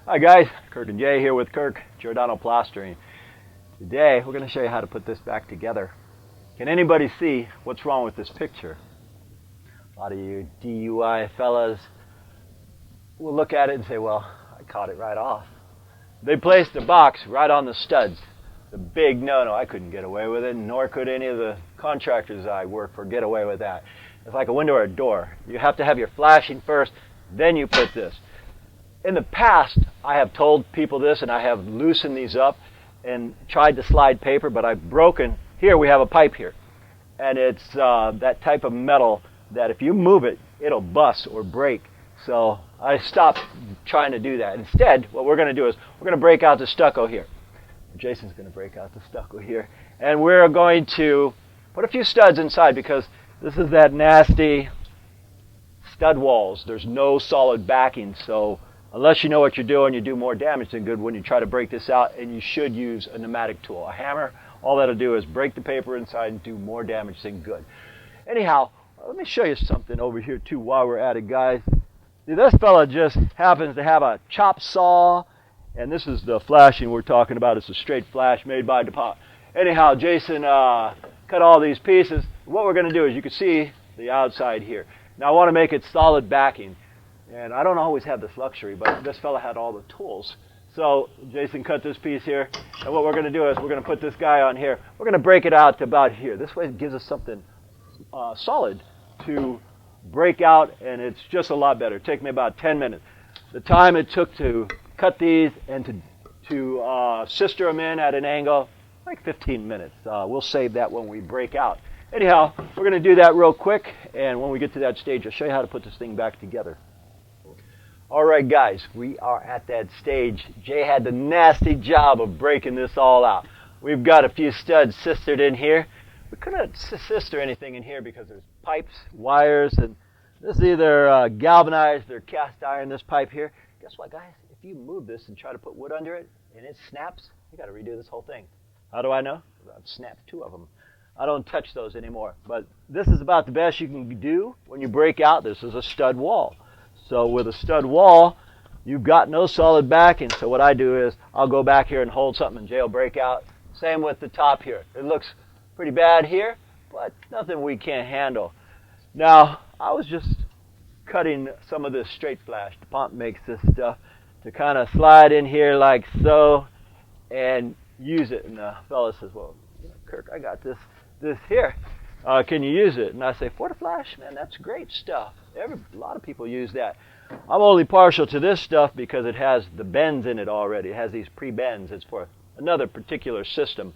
Hi guys, Kirk and Jay here with Kirk, Giordano Plastering. Today we're going to show you how to put this back together. Can anybody see what's wrong with this picture? A lot of you DUI fellas will look at it and say, well, I caught it right off. They placed the box right on the studs. The big no-no. I couldn't get away with it, nor could any of the contractors I work for get away with that. It's like a window or a door. You have to have your flashing first, then you put this. In the past, I have told people this, and I have loosened these up and tried to slide paper, but I've broken. Here we have a pipe here, and it's that type of metal that if you move it, it'll bust or break. So I stopped trying to do that. Instead, what we're going to do is we're going to break out the stucco here. Jason's going to break out the stucco here, and we're going to put a few studs inside because this is that nasty stud walls. There's no solid backing, so unless you know what you're doing, you do more damage than good when you try to break this out, and you should use a pneumatic tool. A hammer, all that'll do is break the paper inside and do more damage than good. Anyhow, let me show you something over here too while we're at it, guys. See, this fella just happens to have a chop saw, and this is the flashing we're talking about. It's a straight flash made by DuPont. Anyhow, Jason cut all these pieces. What we're going to do is you can see the outside here. Now I want to make it solid backing. And I don't always have this luxury, but this fella had all the tools. So Jason cut this piece here, and what we're going to do is we're going to put this guy on here. We're going to break it out to about here. This way it gives us something solid to break out, and it's just a lot better. It took me about 10 minutes. The time it took to cut these and to sister them in at an angle, like 15 minutes. We'll save that when we break out. Anyhow, we're going to do that real quick, and when we get to that stage, I'll show you how to put this thing back together. All right, guys, we are at that stage. Jay had the nasty job of breaking this all out. We've got a few studs sistered in here. We couldn't sister anything in here because there's pipes, wires, and this is either galvanized or cast iron, this pipe here. Guess what, guys? If you move this and try to put wood under it and it snaps, you got to redo this whole thing. How do I know? I've snapped 2 of them. I don't touch those anymore. But this is about the best you can do when you break out. This is a stud wall. So with a stud wall, you've got no solid backing. So what I do is I'll go back here and hold something and Jay will break out. Same with the top here. It looks pretty bad here, but nothing we can't handle. Now, I was just cutting some of this straight flash. DuPont makes this stuff to kind of slide in here like so and use it. And the fella says, well, Kirk, I got this here. Can you use it? And I say, for the flash, man, that's great stuff. A lot of people use that. I'm only partial to this stuff because it has the bends in it already. It has these pre-bends. It's for another particular system.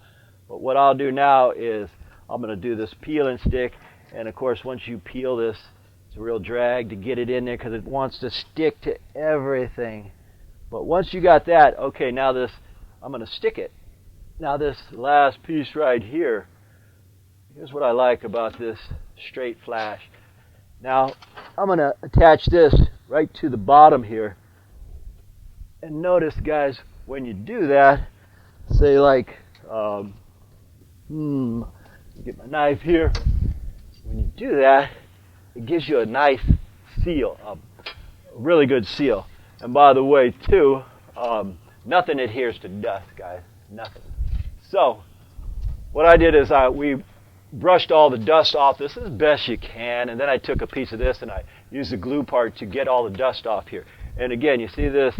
But what I'll do now is I'm going to do this peel and stick. And of course, once you peel this, it's a real drag to get it in there because it wants to stick to everything. But once you got that, okay, now this, I'm going to stick it. Now this last piece right here, here's what I like about this straight flash. Now, I'm going to attach this right to the bottom here. And notice, guys, when you do that, say like, get my knife here. When you do that, it gives you a nice seal, a really good seal. And by the way, too, nothing adheres to dust, guys, nothing. So, what I did is we brushed all the dust off this as best you can, and then I took a piece of this and I used the glue part to get all the dust off here. And again, you see this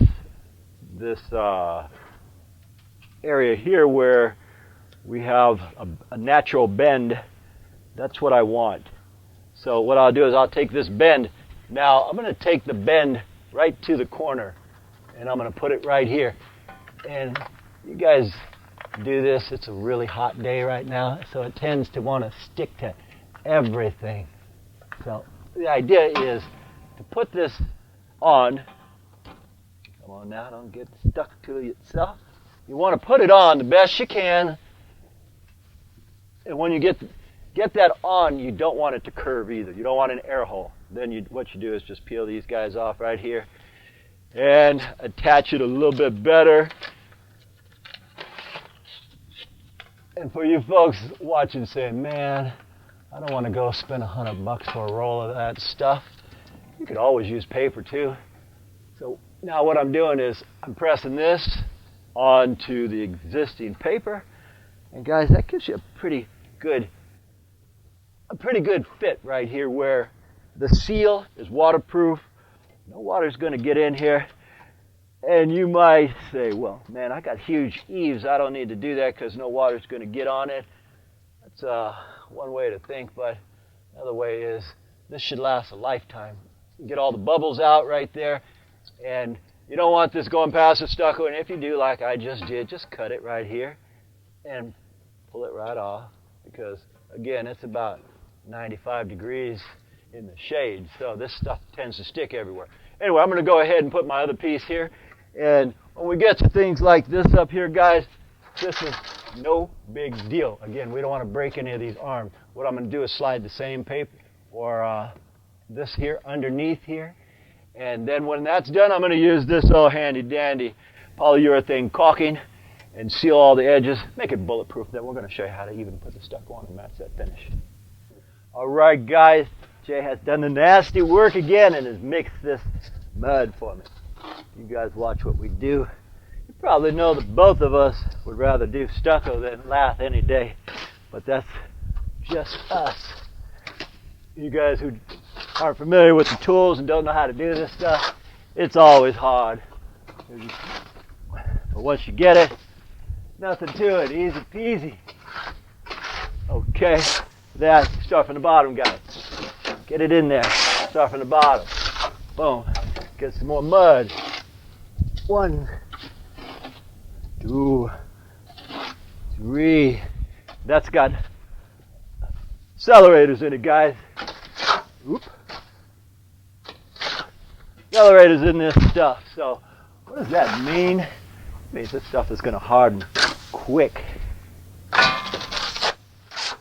area here where we have a natural bend. That's what I want. So what I'll do is I'll take this bend. Now I'm going to take the bend right to the corner, and I'm going to put it right here. And you guys do this. It's a really hot day right now, so it tends to want to stick to everything. So the idea is to put this on. Come on now, don't get stuck to itself. You want to put it on the best you can, and when you get that on, you don't want it to curve either. You don't want an air hole. Then what you do is just peel these guys off right here and attach it a little bit better. And for you folks watching saying, man, I don't want to go spend $100 for a roll of that stuff. You could always use paper too. So Now what I'm doing is I'm pressing this onto the existing paper, and guys, that gives you a pretty good fit right here where the seal is waterproof. No water's going to get in here. And you might say, well, man, I got huge eaves. I don't need to do that because no water's going to get on it. That's one way to think, but another way is this should last a lifetime. You can get all the bubbles out right there, and you don't want this going past the stucco. And if you do, like I just did, just cut it right here and pull it right off, because again, it's about 95 degrees in the shade, so this stuff tends to stick everywhere. Anyway, I'm going to go ahead and put my other piece here, and when we get to things like this up here, guys, this is no big deal. Again, we don't want to break any of these arms. What I'm going to do is slide the same paper or this here underneath here, and then when that's done, I'm going to use this old handy dandy polyurethane caulking and seal all the edges, make it bulletproof. Then we're going to show you how to even put the stucco on and match that finish. All right, guys, Jay has done the nasty work again and has mixed this mud for me. You guys watch what we do. You probably know that both of us would rather do stucco than lath any day, but that's just us. You guys who aren't familiar with the tools and don't know how to do this stuff, it's always hard. But once you get it, nothing to it, easy peasy. Okay, that, start from the bottom, guys. Get it in there, start from the bottom. Boom, get some more mud. 1, 2, 3. That's got accelerators in it, guys. Oop. Accelerators in this stuff. So what does that mean? It means this stuff is going to harden quick.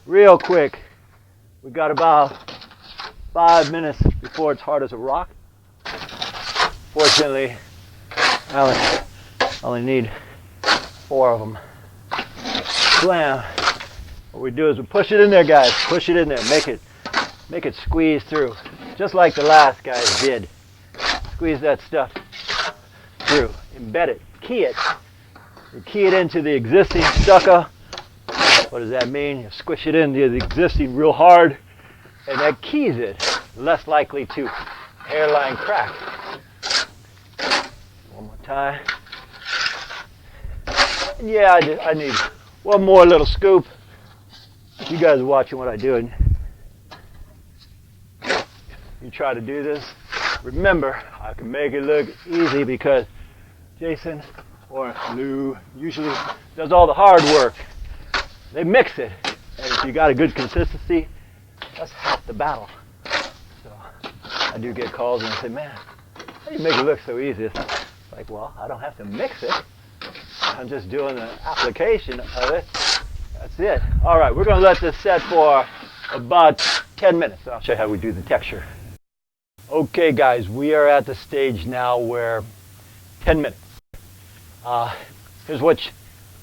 Real quick. We got about 5 minutes before it's hard as a rock. Fortunately, I only need 4 of them. Slam. What we do is we push it in there, guys. Push it in there. Make it squeeze through. Just like the last guys did. Squeeze that stuff through. Embed it. Key it. You key it into the existing stucco. What does that mean? You squish it into the existing real hard, and that keys it. Less likely to hairline crack. One more time. And yeah, I need one more little scoop. You guys are watching what I do, and you try to do this. Remember, I can make it look easy because Jason or Lou usually does all the hard work. They mix it, and if you got a good consistency, that's half the battle. So I do get calls and they say, man, how do you make it look so easy? It's like, well, I don't have to mix it. I'm just doing the application of it. That's it. All right, we're going to let this set for about 10 minutes. I'll show you how we do the texture. Okay, guys, we are at the stage now where 10 minutes. Here's what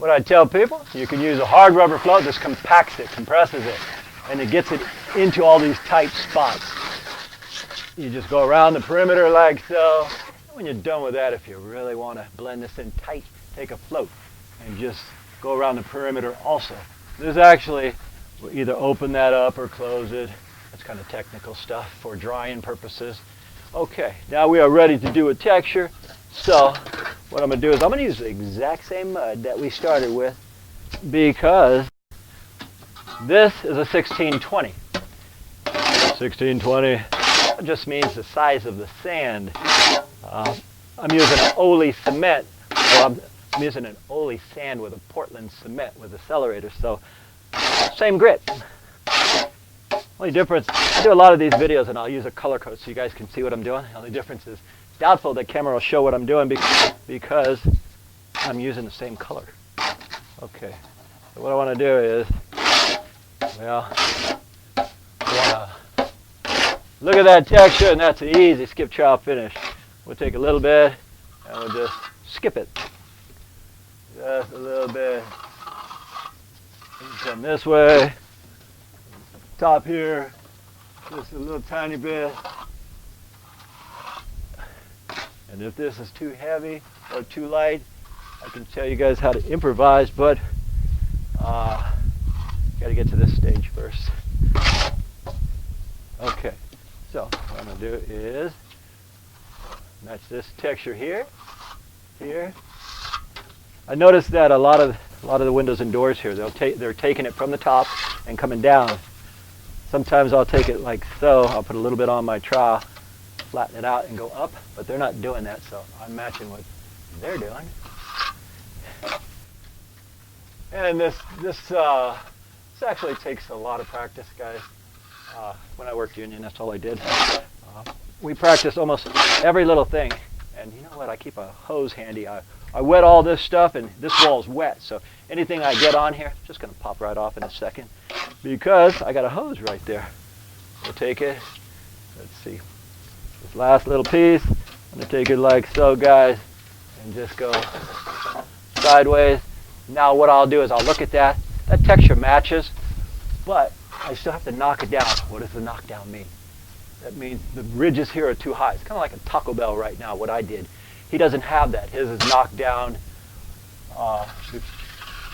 I tell people. You can use a hard rubber float. This compacts it, compresses it, and it gets it into all these tight spots. You just go around the perimeter like so. When you're done with that, if you really want to blend this in tight, take a float and just go around the perimeter also. There's actually, we'll either open that up or close it. That's kind of technical stuff for drying purposes. Okay, now we are ready to do a texture. So what I'm going to do is I'm going to use the exact same mud that we started with, because this is a 1620. 1620 just means the size of the sand. I'm using an Ole cement, or I'm using an Ole sand with a Portland cement with accelerators, so same grit. Only difference, I do a lot of these videos and I'll use a color code so you guys can see what I'm doing. The only difference is doubtful that camera will show what I'm doing because I'm using the same color. Okay, so what I want to do is, well, I want to look at that texture, and that's an easy skip, chop, finish. We'll take a little bit and we'll just skip it. Just a little bit. Come this way. Top here, just a little tiny bit. And if this is too heavy or too light, I can tell you guys how to improvise, but got to get to this stage first. Okay, so what I'm going to do is match this texture here, here. I noticed that a lot of the windows and doors here, they're taking it from the top and coming down. Sometimes I'll take it like so. I'll put a little bit on my trowel, flatten it out, and go up. But they're not doing that, so I'm matching what they're doing. And this actually takes a lot of practice, guys. When I worked union, that's all I did. We practice almost every little thing. And you know what? I keep a hose handy. I wet all this stuff, and this wall is wet. So anything I get on here, just going to pop right off in a second, because I got a hose right there. We'll take it. Let's see. This last little piece, I'm going to take it like so, guys, and just go sideways. Now what I'll do is I'll look at that. That texture matches, but I still have to knock it down. What does the knockdown mean? That means the ridges here are too high. It's kind of like a Taco Bell right now, what I did. He doesn't have that. His is knocked down a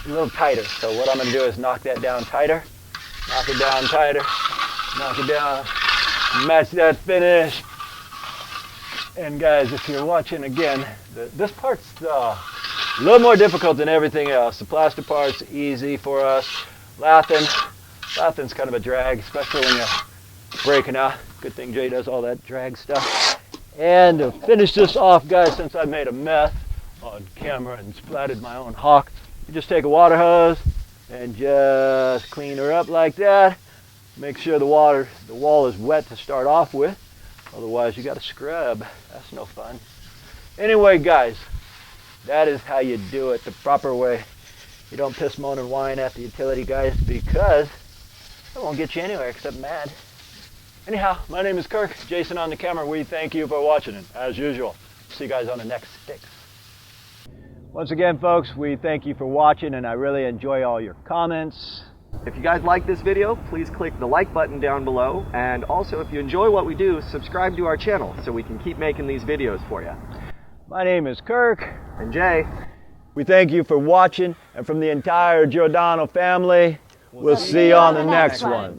little tighter. So what I'm going to do is knock that down tighter, knock it down tighter, knock it down, match that finish. And guys, if you're watching again, this part's a little more difficult than everything else. The plaster part's easy for us. Lathin's kind of a drag, especially when you're breaking out. Good thing Jay does all that drag stuff. And to finish this off, guys, since I made a mess on camera and splattered my own hawk, you just take a water hose and just clean her up like that. Make sure the wall is wet to start off with. Otherwise, you got to scrub. That's no fun. Anyway, guys, that is how you do it the proper way. You don't piss, moan, and whine at the utility guys, because it won't get you anywhere except mad. Anyhow, my name is Kirk. Jason on the camera. We thank you for watching, and as usual, see you guys on the next Sticks. Once again, folks, we thank you for watching, and I really enjoy all your comments. If you guys like this video, please click the like button down below, and also if you enjoy what we do, subscribe to our channel so we can keep making these videos for you. My name is Kirk. And Jay. We thank you for watching, and from the entire Giordano family, we'll see you on the next one.